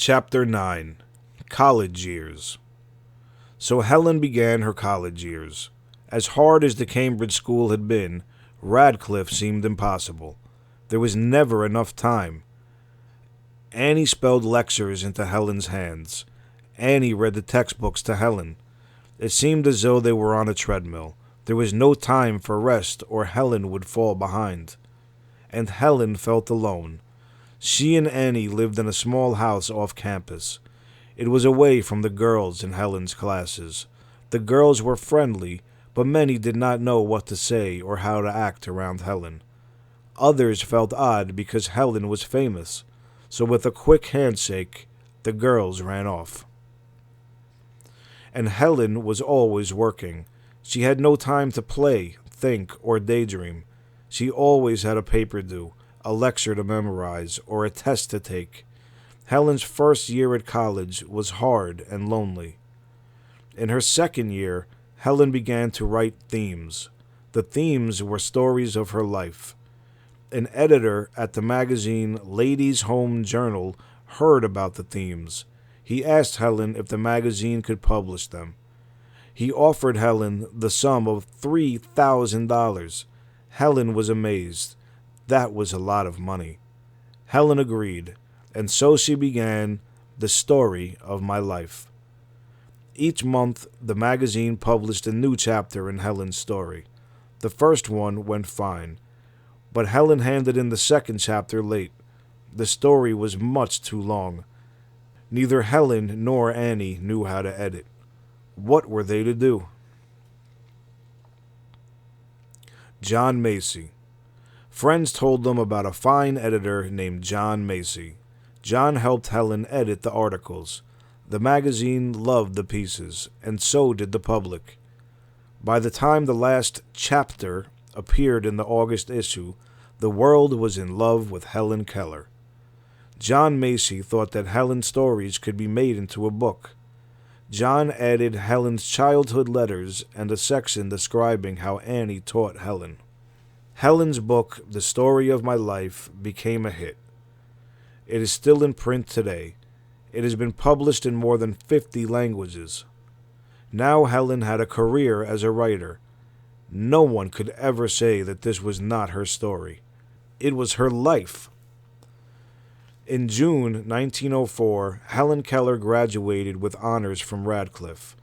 Chapter 9. College Years. So Helen began her college years. As hard as the Cambridge school had been, Radcliffe seemed impossible. There was never enough time. Annie spelled lectures into Helen's hands. Annie read the textbooks to Helen. It seemed as though they were on a treadmill. There was no time for rest, or Helen would fall behind. And Helen felt alone. She and Annie lived in a small house off campus. It was away from the girls in Helen's classes. The girls were friendly, but many did not know what to say or how to act around Helen. Others felt odd because Helen was famous, so with a quick handshake, the girls ran off. And Helen was always working. She had no time to play, think, or daydream. She always had a paper due, a lecture to memorize, or a test to take. Helen's first year at college was hard and lonely. In her second year, Helen began to write themes. The themes were stories of her life. An editor at the magazine Ladies' Home Journal heard about the themes. He asked Helen if the magazine could publish them. He offered Helen the sum of $3,000. Helen was amazed. That was a lot of money. Helen agreed, and so she began The Story of My Life. Each month, the magazine published a new chapter in Helen's story. The first one went fine, but Helen handed in the second chapter late. The story was much too long. Neither Helen nor Annie knew how to edit. What were they to do? John Macy. Friends told them about a fine editor named John Macy. John helped Helen edit the articles. The magazine loved the pieces, and so did the public. By the time the last chapter appeared in the August issue, the world was in love with Helen Keller. John Macy thought that Helen's stories could be made into a book. John added Helen's childhood letters and a section describing how Annie taught Helen. Helen's book, The Story of My Life, became a hit. It is still in print today. It has been published in more than 50 languages. Now Helen had a career as a writer. No one could ever say that this was not her story. It was her life. In June 1904, Helen Keller graduated with honors from Radcliffe.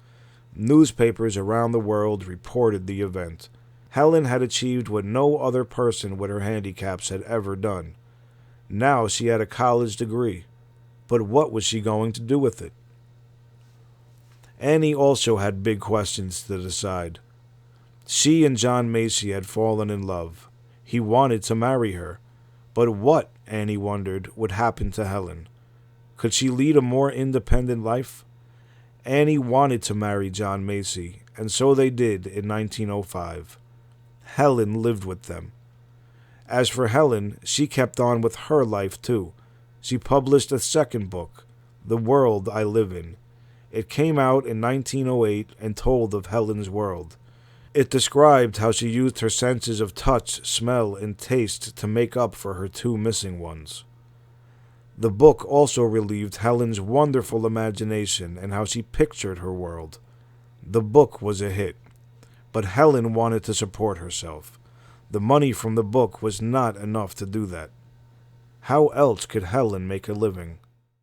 Newspapers around the world reported the event. Helen had achieved what no other person with her handicaps had ever done. Now she had a college degree. But what was she going to do with it? Annie also had big questions to decide. She and John Macy had fallen in love. He wanted to marry her. But what, Annie wondered, would happen to Helen? Could she lead a more independent life? Annie wanted to marry John Macy, and so they did in 1905. Helen lived with them. As for Helen, she kept on with her life too. She published a second book, The World I Live In. It came out in 1908 and told of Helen's world. It described how she used her senses of touch, smell, and taste to make up for her two missing ones. The book also relieved Helen's wonderful imagination and how she pictured her world. The book was a hit, but Helen wanted to support herself. The money from the book was not enough to do that. How else could Helen make a living?